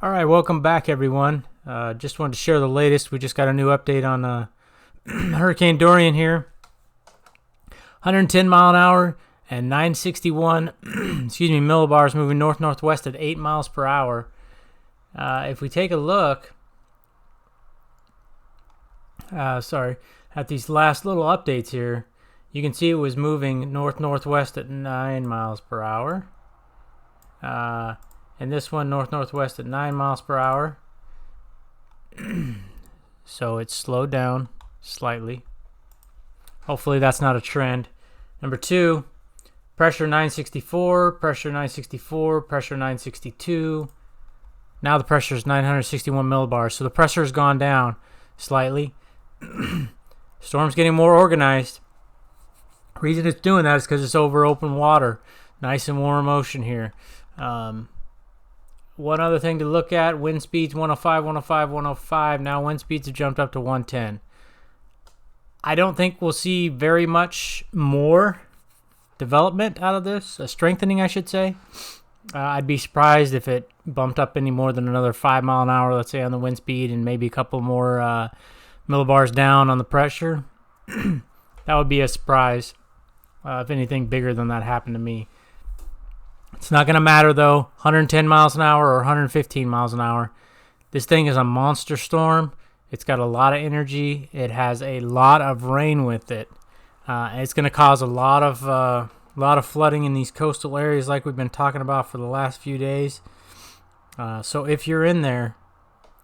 All right, welcome back, everyone. Just wanted to share the latest. We just got a new update on Hurricane Dorian here. 110 mile an hour and 961 millibars moving north-northwest at 8 miles per hour. If we take a look, at these last little updates here, you can see it was moving north-northwest at 9 miles per hour. And this one north-northwest at 9 miles per hour. So it's slowed down slightly. Hopefully that's not a trend. Number 2, pressure 964, pressure 964, pressure 962. Now the pressure is 961 millibars. So the pressure has gone down slightly. Storm's getting more organized. Reason it's doing that is because it's over open water. Nice and warm ocean here. One other thing to look at, wind speeds 105, 105, 105. Now wind speeds have jumped up to 110. I don't think we'll see very much more development out of this, a strengthening, I should say. I'd be surprised if it bumped up any more than another 5 mile an hour, let's say, on the wind speed, and maybe a couple more millibars down on the pressure. That would be a surprise if anything bigger than that happened to me. It's not going to matter, though, 110 miles an hour or 115 miles an hour. This thing is a monster storm. It's got a lot of energy. It has a lot of rain with it. And it's going to cause a lot of flooding in these coastal areas like we've been talking about for the last few days. So if you're in there,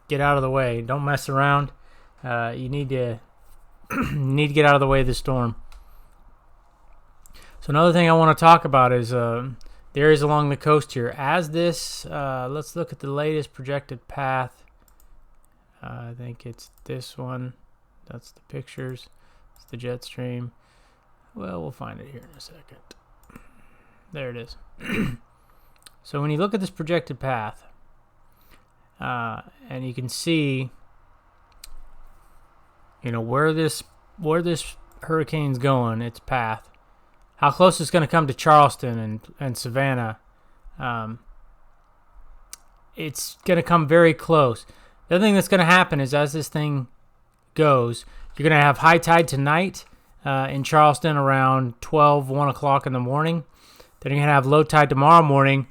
get out of the way. Don't mess around. You need to get out of the way of the storm. So another thing I want to talk about is the areas along the coast here. As this, let's look at the latest projected path. I think it's this one. That's the pictures. It's the jet stream. Well, we'll find it here in a second. There it is. So when you look at this projected path, and you can see, where this hurricane's going, its path, how close it's going to come to Charleston and Savannah. It's going to come very close. The other thing that's going to happen is as this thing goes, you're going to have high tide tonight in Charleston around 1 o'clock in the morning. Then you're going to have low tide tomorrow morning.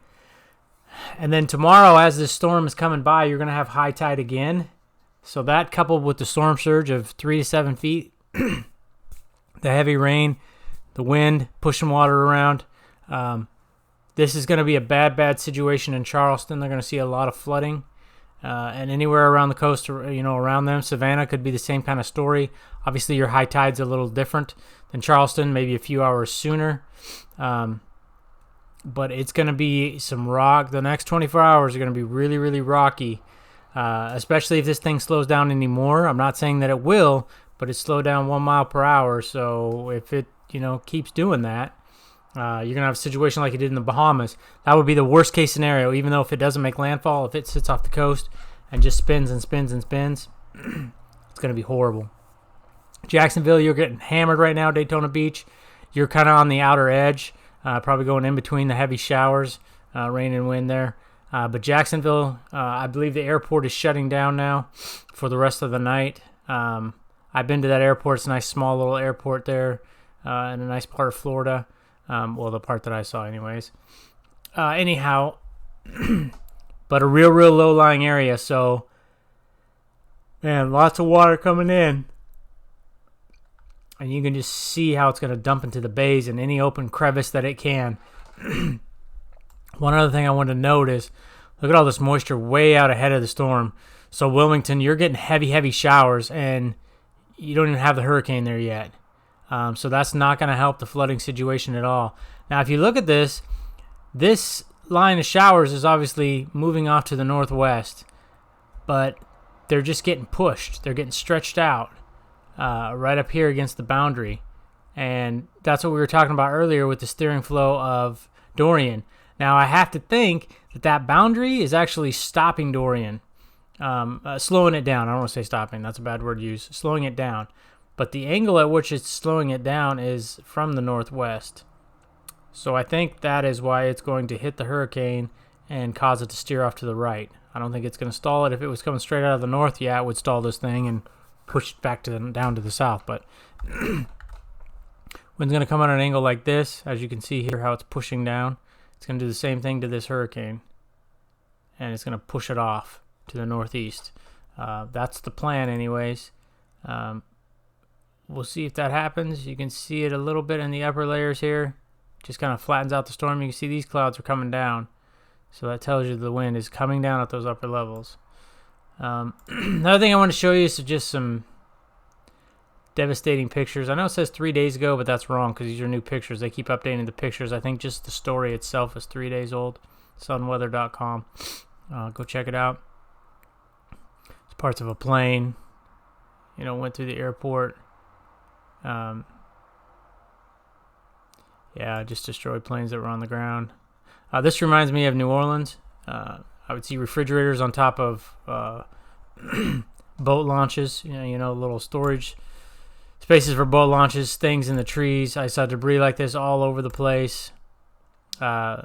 And then tomorrow, as this storm is coming by, you're going to have high tide again. So that, coupled with the storm surge of 3 to 7 feet, the heavy rain, the wind pushing water around, this is going to be a bad situation in Charleston. They're going to see a lot of flooding. And anywhere around the coast, around them, Savannah could be the same kind of story. Obviously, your high tide's a little different than Charleston, maybe a few hours sooner. But it's going to be some rock. The next 24 hours are going to be really, really rocky, especially if this thing slows down anymore. I'm not saying that it will, but it's slowed down 1 mile per hour. So if it, keeps doing that, you're going to have a situation like it did in the Bahamas. That would be the worst case scenario, even though if it doesn't make landfall, if it sits off the coast and just spins and spins and spins, it's going to be horrible. Jacksonville, you're getting hammered right now. Daytona Beach, you're kind of on the outer edge, probably going in between the heavy showers, rain and wind there. But Jacksonville, I believe the airport is shutting down now for the rest of the night. I've been to that airport. It's a nice small little airport there in a nice part of Florida. Well, the part that I saw anyways. Anyhow, but a real low-lying area. So, man, lots of water coming in. And you can just see how it's going to dump into the bays and any open crevice that it can. One other thing I wanted to note is, look at all this moisture way out ahead of the storm. So Wilmington, you're getting heavy showers, and you don't even have the hurricane there yet. So that's not going to help the flooding situation at all. Now, if you look at this line of showers is obviously moving off to the northwest, but they're just getting pushed. They're getting stretched out right up here against the boundary. And that's what we were talking about earlier with the steering flow of Dorian. Now, I have to think that boundary is actually stopping Dorian, slowing it down. I don't want to say stopping. That's a bad word to use. Slowing it down. But the angle at which it's slowing it down is from the northwest. So I think that is why it's going to hit the hurricane and cause it to steer off to the right. I don't think it's going to stall it. If it was coming straight out of the north, yeah, it would stall this thing and push it back down to the south. But wind's going to come at an angle like this, as you can see here how it's pushing down. It's going to do the same thing to this hurricane, and it's going to push it off to the northeast. That's the plan anyways. We'll see if that happens. You can see it a little bit in the upper layers here. Just kind of flattens out the storm. You can see these clouds are coming down. So that tells you the wind is coming down at those upper levels. Another thing I want to show you is just some devastating pictures. I know it says 3 days ago, but that's wrong because these are new pictures. They keep updating the pictures. I think just the story itself is 3 days old. Sunweather.com. Go check it out. It's parts of a plane. Went through the airport. Yeah, just destroyed planes that were on the ground. This reminds me of New Orleans. I would see refrigerators on top of boat launches. Little storage spaces for boat launches. Things in the trees. I saw debris like this all over the place.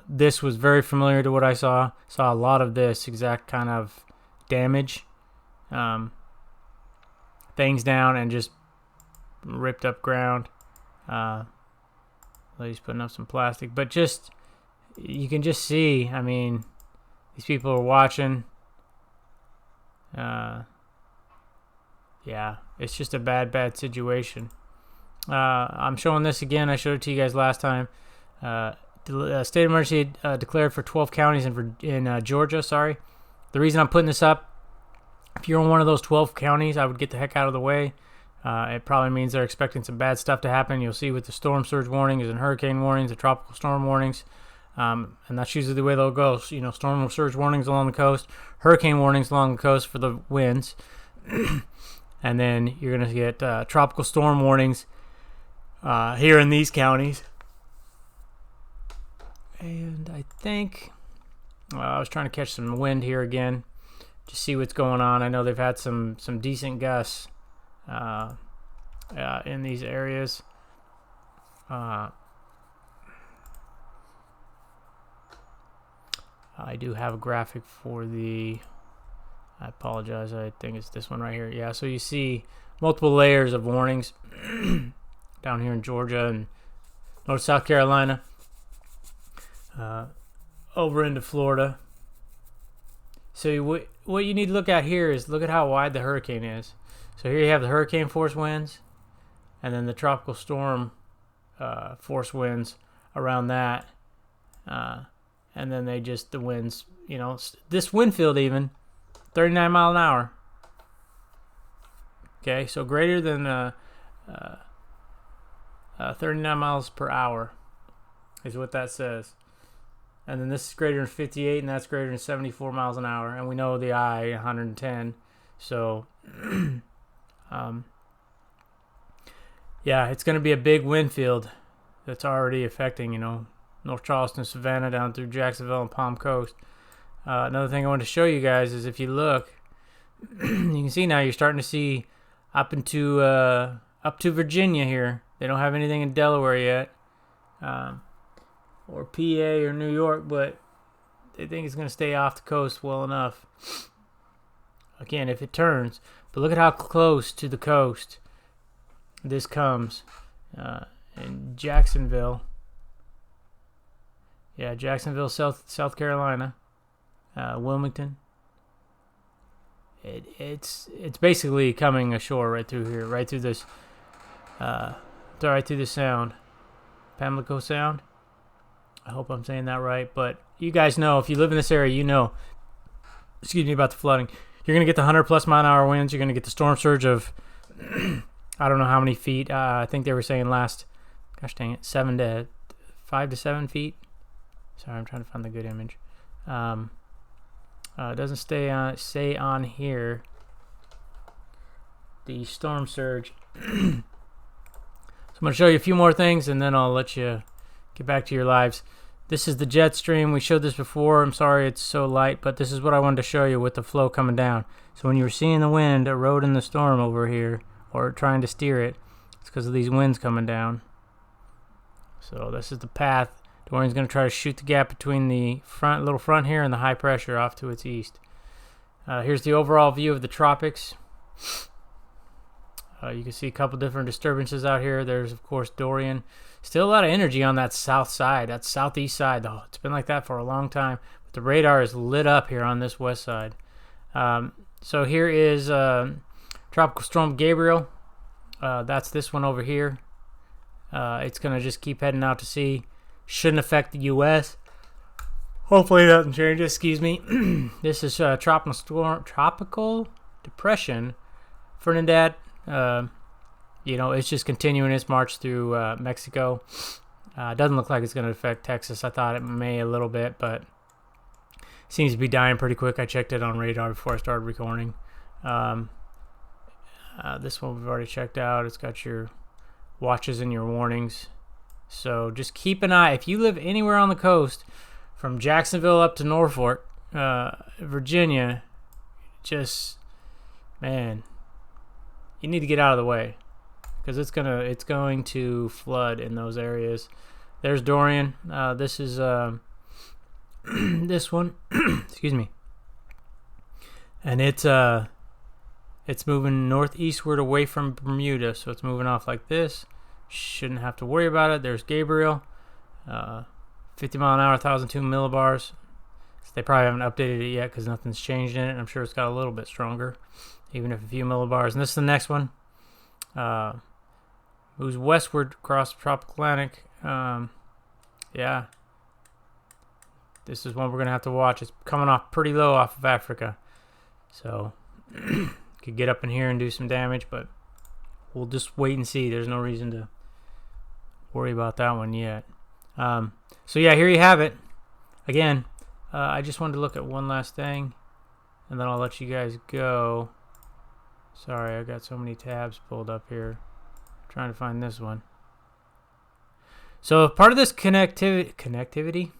This was very familiar to what I saw. Saw a lot of this exact kind of damage. Things down and just ripped up ground. He's putting up some plastic, but just you can just see. I mean, these people are watching. Yeah, it's just a bad situation. I'm showing this again. I showed it to you guys last time. State of emergency declared for 12 counties in Georgia. Sorry. The reason I'm putting this up, if you're in one of those 12 counties, I would get the heck out of the way. It probably means they're expecting some bad stuff to happen. You'll see with the storm surge warnings and hurricane warnings, the tropical storm warnings, and that's usually the way they'll go. So, storm surge warnings along the coast, hurricane warnings along the coast for the winds, and then you're going to get tropical storm warnings here in these counties. And I think I was trying to catch some wind here again, just see what's going on. I know they've had some decent gusts in these areas. I do have a graphic for I apologize, I think it's this one right here. Yeah, so you see multiple layers of warnings down here in Georgia and North South Carolina, over into Florida. So what you need to look at here is look at how wide the hurricane is. So here you have the hurricane force winds, and then the tropical storm force winds around that, and then the winds, this wind field even 39 mile an hour. Okay, so greater than 39 miles per hour is what that says. And then this is greater than 58, and that's greater than 74 miles an hour. And we know the I 110. So, yeah, it's going to be a big wind field that's already affecting, North Charleston, Savannah, down through Jacksonville and Palm Coast. Another thing I want to show you guys is if you look, you can see now you're starting to see up to Virginia here. They don't have anything in Delaware yet. Or PA or New York, but they think it's going to stay off the coast well enough. Again, if it turns, but look at how close to the coast this comes. In Jacksonville. Yeah, Jacksonville, South Carolina. Wilmington. It's basically coming ashore right through here, right through this, right through the sound. Pamlico Sound. I hope I'm saying that right, but you guys know, if you live in this area, excuse me about the flooding. You're going to get the 100+ mile an hour winds. You're going to get the storm surge of, I don't know how many feet. I think they were saying gosh dang it, 5 to 7 feet. Sorry, I'm trying to find the good image. It doesn't say on here the storm surge. So I'm going to show you a few more things, and then I'll let you get back to your lives. This is the jet stream. We showed this before. I'm sorry it's so light, but this is what I wanted to show you with the flow coming down. So when you were seeing the wind eroding the storm over here, or trying to steer it, it's because of these winds coming down. So this is the path Dorian's going to try to shoot the gap between the little front here and the high pressure off to its east. Here's the overall view of the tropics. You can see a couple different disturbances out here. There's, of course, Dorian. Still a lot of energy on that south side, that southeast side, though. It's been like that for a long time. But the radar is lit up here on this west side. So here is Tropical Storm Gabriel. That's this one over here. It's going to just keep heading out to sea. Shouldn't affect the U.S. Hopefully nothing changes. Excuse me. This is Tropical Depression Fernandad. You know, it's just continuing its march through Mexico. It doesn't look like it's going to affect Texas. I thought it may a little bit, but seems to be dying pretty quick. I checked it on radar before I started recording. This one we've already checked out. It's got your watches and your warnings. So just keep an eye. If you live anywhere on the coast, from Jacksonville up to Norfolk, Virginia, just, man, you need to get out of the way, because it's going to flood in those areas. There's Dorian. This is this one. Excuse me. And it's moving northeastward away from Bermuda, so it's moving off like this. Shouldn't have to worry about it. There's Gabriel. 50 mile an hour, 1,002 millibars. So they probably haven't updated it yet because nothing's changed in it. I'm sure it's got a little bit stronger, even if a few millibars. And this is the next one. Moves westward across the tropical Atlantic. Yeah. This is one we're going to have to watch. It's coming off pretty low off of Africa. So, could get up in here and do some damage, but we'll just wait and see. There's no reason to worry about that one yet. So yeah, here you have it. Again, I just wanted to look at one last thing, and then I'll let you guys go. Sorry, I got so many tabs pulled up here. I'm trying to find this one. So part of this connectivity,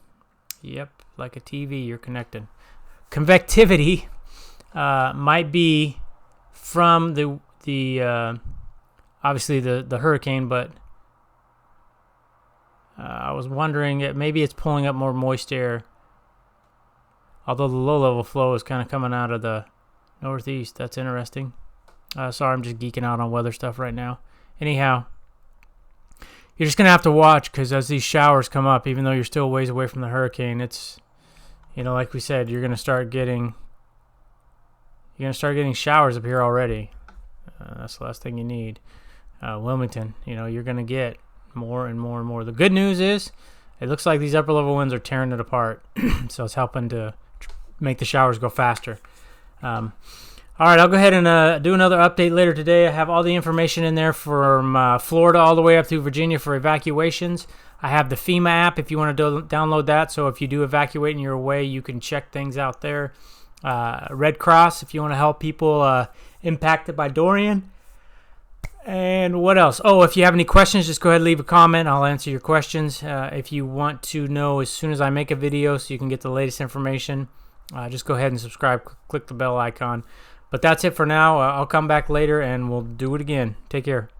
yep, like a TV, you're connected. Convectivity might be from the obviously the hurricane, but I was wondering maybe it's pulling up more moist air, although the low level flow is kind of coming out of the northeast. That's interesting. Sorry, I'm just geeking out on weather stuff right now. Anyhow, you're just gonna have to watch, because as these showers come up, even though you're still ways away from the hurricane, it's, you know, like we said, you're gonna start getting showers up here already. That's the last thing you need. Wilmington, you know, you're going to get more and more and more. The good news is it looks like these upper level winds are tearing it apart. So it's helping to make the showers go faster. All right, I'll go ahead and do another update later today. I have all the information in there from Florida all the way up through Virginia for evacuations. I have the FEMA app if you want to download that. So if you do evacuate and you're away, you can check things out there. Red Cross if you want to help people impacted by Dorian. And what else? Oh, if you have any questions, just go ahead and leave a comment. I'll answer your questions. If you want to know as soon as I make a video so you can get the latest information, just go ahead and subscribe. Click the bell icon. But that's it for now. I'll come back later and we'll do it again. Take care.